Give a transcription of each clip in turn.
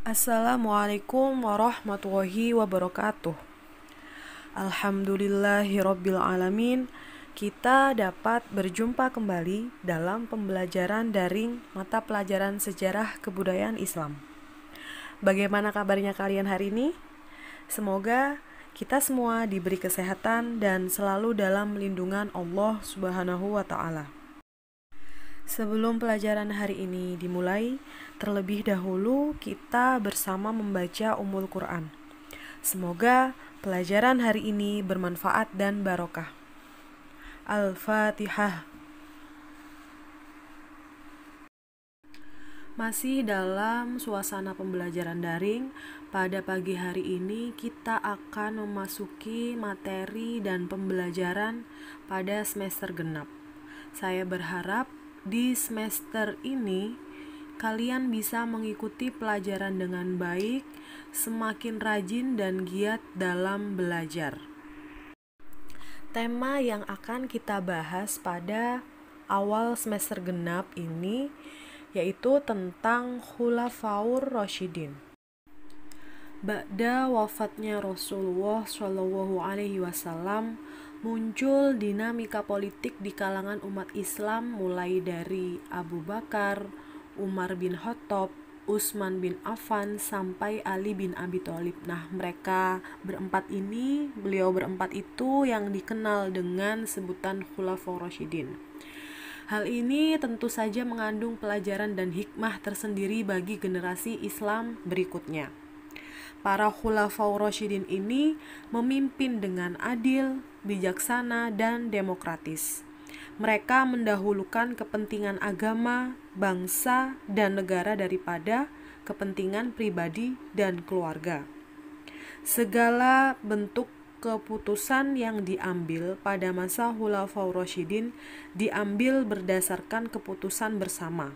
Assalamualaikum warahmatullahi wabarakatuh. Alhamdulillahirabbil alamin. Kita dapat berjumpa kembali dalam pembelajaran daring mata pelajaran sejarah kebudayaan Islam. Bagaimana kabarnya kalian hari ini? Semoga kita semua diberi kesehatan dan selalu dalam lindungan Allah Subhanahu wa taala. Sebelum pelajaran hari ini dimulai, terlebih dahulu kita bersama membaca Ummul Quran. Semoga pelajaran hari ini bermanfaat dan barokah. Al-Fatihah. Masih dalam suasana pembelajaran daring, pada pagi hari ini kita akan memasuki materi dan pembelajaran pada semester genap. Saya berharap di semester ini kalian bisa mengikuti pelajaran dengan baik, semakin rajin dan giat dalam belajar. Tema yang akan kita bahas pada awal semester genap ini yaitu tentang Khulafaur Rasyidin. Ba'da wafatnya Rasulullah SAW, muncul dinamika politik di kalangan umat Islam mulai dari Abu Bakar, Umar bin Khattab, Utsman bin Affan sampai Ali bin Abi Thalib. Nah, beliau berempat itu yang dikenal dengan sebutan Khulafaur Rasyidin. Hal ini tentu saja mengandung pelajaran dan hikmah tersendiri bagi generasi Islam berikutnya. Para Khulafaur Rasyidin ini memimpin dengan adil, bijaksana, dan demokratis. Mereka mendahulukan kepentingan agama, bangsa, dan negara daripada kepentingan pribadi dan keluarga. Segala bentuk keputusan yang diambil pada masa Khulafaur Rasyidin diambil berdasarkan keputusan bersama.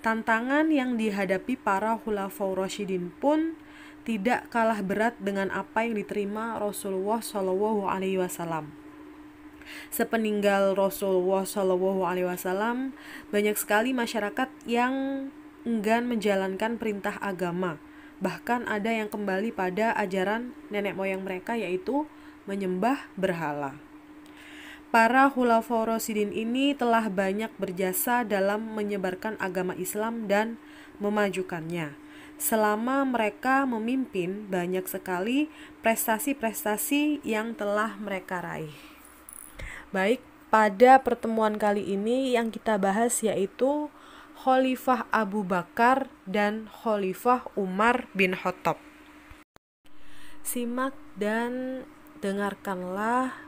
Tantangan yang dihadapi para Khulafaur Rasyidin pun tidak kalah berat dengan apa yang diterima Rasulullah SAW. Sepeninggal Rasulullah SAW, banyak sekali masyarakat yang enggan menjalankan perintah agama. Bahkan ada yang kembali pada ajaran nenek moyang mereka, yaitu menyembah berhala. Para Khulafaur Rasyidin ini telah banyak berjasa dalam menyebarkan agama Islam dan memajukannya. Selama mereka memimpin, banyak sekali prestasi-prestasi yang telah mereka raih. Baik, pada pertemuan kali ini yang kita bahas yaitu Khalifah Abu Bakar dan Khalifah Umar bin Khattab. Simak dan dengarkanlah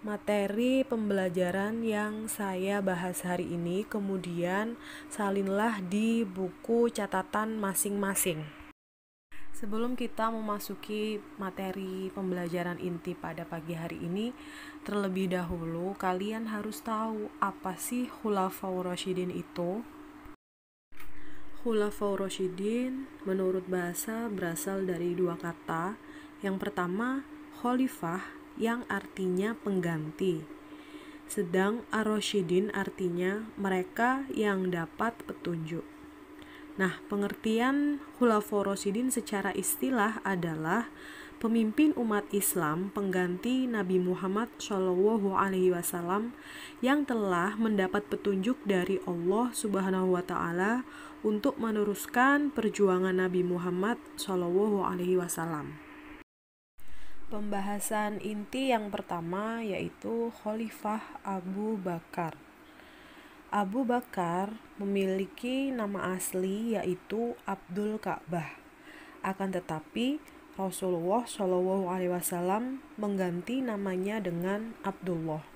materi pembelajaran yang saya bahas hari ini, kemudian salinlah di buku catatan masing-masing. Sebelum kita memasuki materi pembelajaran inti pada pagi hari ini, terlebih dahulu kalian harus tahu apa sih Khulafaur Rasyidin itu. Khulafaur Rasyidin menurut bahasa berasal dari dua kata. Yang pertama, khalifah yang artinya pengganti. Sedang ar-Rasyidin artinya mereka yang dapat petunjuk. Nah, pengertian Khulafaur Rasyidin secara istilah adalah pemimpin umat Islam pengganti Nabi Muhammad SAW yang telah mendapat petunjuk dari Allah Subhanahu wa taala untuk meneruskan perjuangan Nabi Muhammad SAW. Pembahasan inti yang pertama yaitu Khalifah Abu Bakar. Abu Bakar memiliki nama asli yaitu Abdul Ka'bah. Akan tetapi Rasulullah SAW mengganti namanya dengan Abdullah.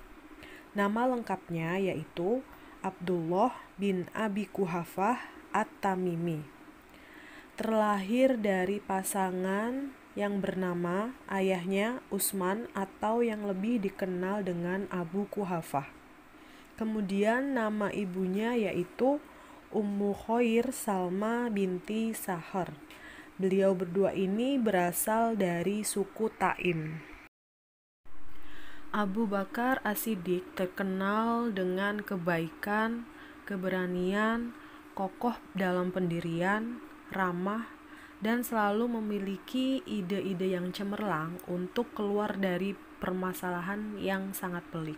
Nama lengkapnya yaitu Abdullah bin Abi Quhafah At-Tamimi. Terlahir dari pasangan yang bernama ayahnya Utsman atau yang lebih dikenal dengan Abu Quhafah. Kemudian nama ibunya yaitu Ummu Khair Salma binti Sahar. Beliau berdua ini berasal dari suku Taim. Abu Bakar As-Siddiq terkenal dengan kebaikan, keberanian, kokoh dalam pendirian, ramah, dan selalu memiliki ide-ide yang cemerlang untuk keluar dari permasalahan yang sangat pelik.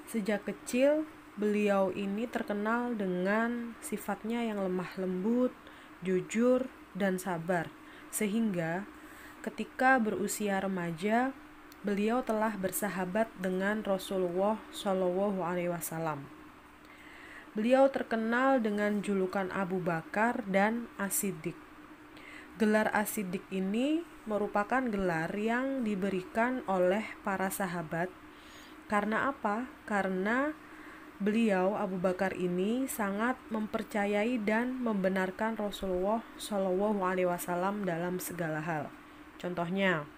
Sejak kecil, beliau ini terkenal dengan sifatnya yang lemah lembut, jujur, dan sabar, sehingga ketika berusia remaja, beliau telah bersahabat dengan Rasulullah Shallallahu Alaihi Wasallam. Beliau terkenal dengan julukan Abu Bakar dan As-Siddiq. Gelar As-Siddiq ini merupakan gelar yang diberikan oleh para sahabat. Karena apa? Karena beliau Abu Bakar ini sangat mempercayai dan membenarkan Rasulullah Shallallahu Alaihi Wasallam dalam segala hal. Contohnya,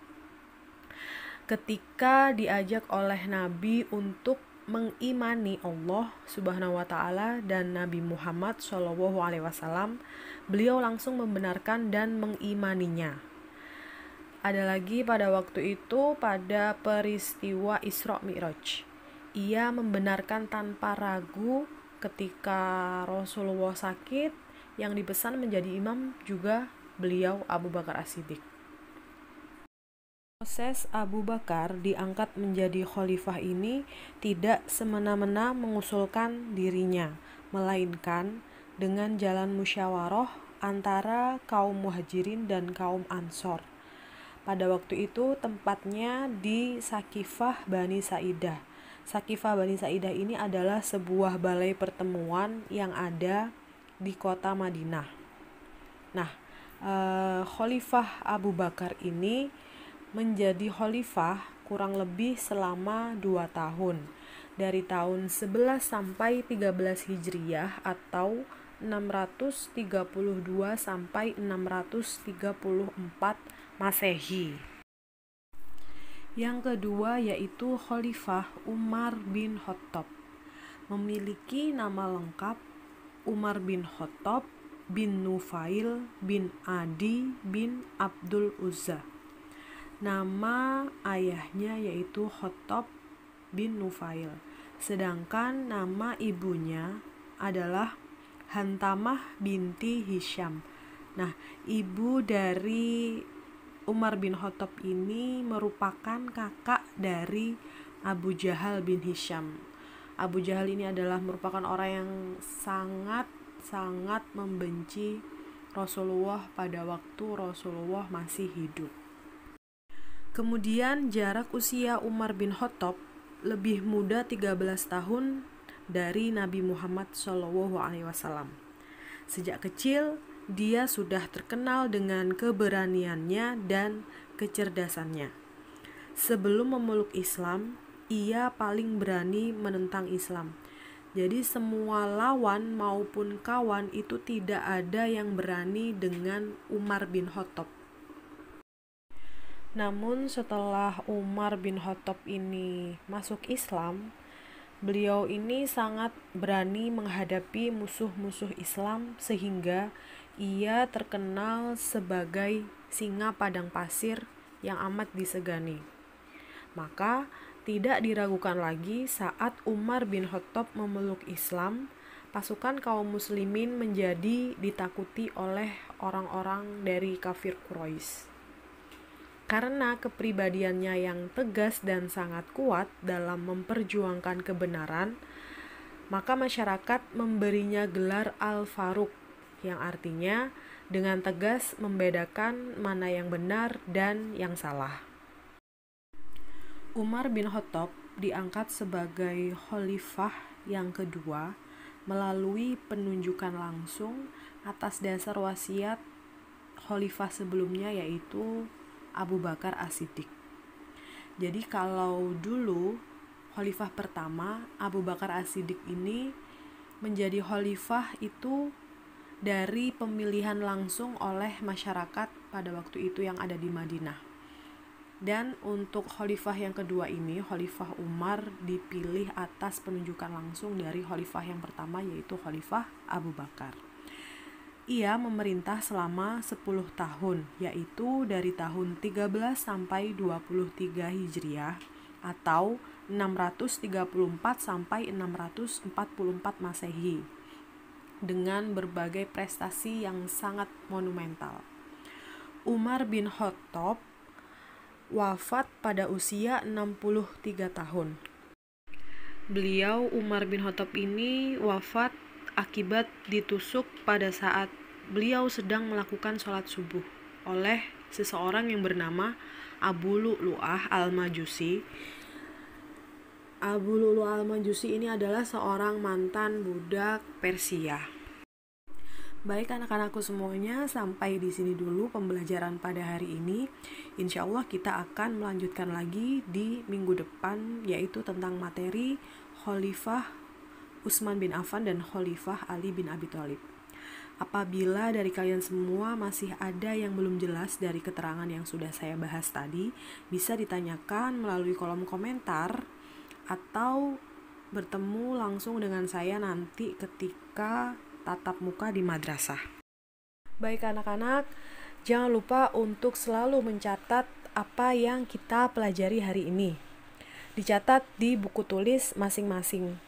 ketika diajak oleh Nabi untuk mengimani Allah Subhanahu wa taala dan Nabi Muhammad Shallallahu alaihi wasallam, beliau langsung membenarkan dan mengimaninya. Ada lagi pada waktu itu pada peristiwa Isra Mi'raj. Ia membenarkan tanpa ragu ketika Rasulullah sakit, yang dipesan menjadi imam juga beliau Abu Bakar As-Siddiq. Proses Abu Bakar diangkat menjadi khalifah ini tidak semena-mena mengusulkan dirinya, melainkan dengan jalan musyawarah antara kaum muhajirin dan kaum ansor. Pada waktu itu tempatnya di Sakifah Bani Sa'idah. Sakifah Bani Sa'idah ini adalah sebuah balai pertemuan yang ada di kota Madinah. Nah, Khalifah Abu Bakar ini menjadi khalifah kurang lebih selama 2 tahun, dari tahun 11 sampai 13 Hijriyah atau 632 sampai 634 Masehi. Yang kedua yaitu Khalifah Umar bin Khattab. Memiliki nama lengkap Umar bin Khattab bin Nufail bin Adi bin Abdul Uzza. Nama ayahnya yaitu Khattab bin Nufail, sedangkan nama ibunya adalah Hantamah binti Hisham. Nah, ibu dari Umar bin Khattab ini merupakan kakak dari Abu Jahal bin Hisham. Abu Jahal ini adalah merupakan orang yang sangat membenci Rasulullah pada waktu Rasulullah masih hidup. Kemudian jarak usia Umar bin Khattab lebih muda 13 tahun dari Nabi Muhammad SAW. Sejak kecil, dia sudah terkenal dengan keberaniannya dan kecerdasannya. Sebelum memeluk Islam, ia paling berani menentang Islam. Jadi semua lawan maupun kawan itu tidak ada yang berani dengan Umar bin Khattab. Namun setelah Umar bin Khattab ini masuk Islam, beliau ini sangat berani menghadapi musuh-musuh Islam sehingga ia terkenal sebagai singa padang pasir yang amat disegani. Maka tidak diragukan lagi saat Umar bin Khattab memeluk Islam, pasukan kaum muslimin menjadi ditakuti oleh orang-orang dari kafir Quraisy. Karena kepribadiannya yang tegas dan sangat kuat dalam memperjuangkan kebenaran, maka masyarakat memberinya gelar Al-Faruq, yang artinya dengan tegas membedakan mana yang benar dan yang salah. Umar bin Khattab diangkat sebagai khalifah yang kedua melalui penunjukan langsung atas dasar wasiat khalifah sebelumnya yaitu Abu Bakar As-Siddiq. Jadi kalau dulu khalifah pertama Abu Bakar As-Siddiq ini menjadi khalifah itu dari pemilihan langsung oleh masyarakat pada waktu itu yang ada di Madinah. Dan untuk khalifah yang kedua ini, khalifah Umar dipilih atas penunjukan langsung dari khalifah yang pertama yaitu khalifah Abu Bakar. Ia memerintah selama 10 tahun, yaitu dari tahun 13 sampai 23 Hijriah atau 634 sampai 644 Masehi dengan berbagai prestasi yang sangat monumental. Umar bin Khattab wafat pada usia 63 tahun. Beliau Umar bin Khattab ini wafat akibat ditusuk pada saat beliau sedang melakukan sholat subuh oleh seseorang yang bernama Abu Lu'lu'ah al-Majusi. Abu Lu'lu'ah al-Majusi ini adalah seorang mantan budak Persia. Baik anak-anakku semuanya, sampai di sini dulu pembelajaran pada hari ini. Insya Allah kita akan melanjutkan lagi di minggu depan, yaitu tentang materi Khalifah Utsman bin Affan dan Khalifah Ali bin Abi Thalib. Apabila dari kalian semua masih ada yang belum jelas dari keterangan yang sudah saya bahas tadi, bisa ditanyakan melalui kolom komentar atau bertemu langsung dengan saya nanti ketika tatap muka di madrasah. Baik anak-anak, jangan lupa untuk selalu mencatat apa yang kita pelajari hari ini. Dicatat di buku tulis masing-masing.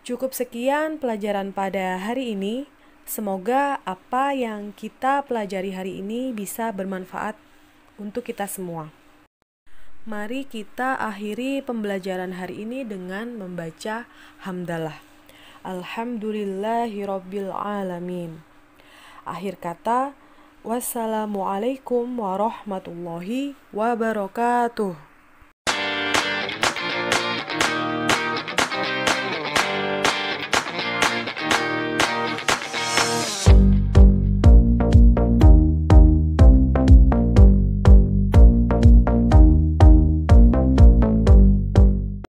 Cukup sekian pelajaran pada hari ini. Semoga apa yang kita pelajari hari ini bisa bermanfaat untuk kita semua. Mari kita akhiri pembelajaran hari ini dengan membaca hamdalah. Alhamdulillahirabbil alamin. Akhir kata, wassalamualaikum warahmatullahi wabarakatuh.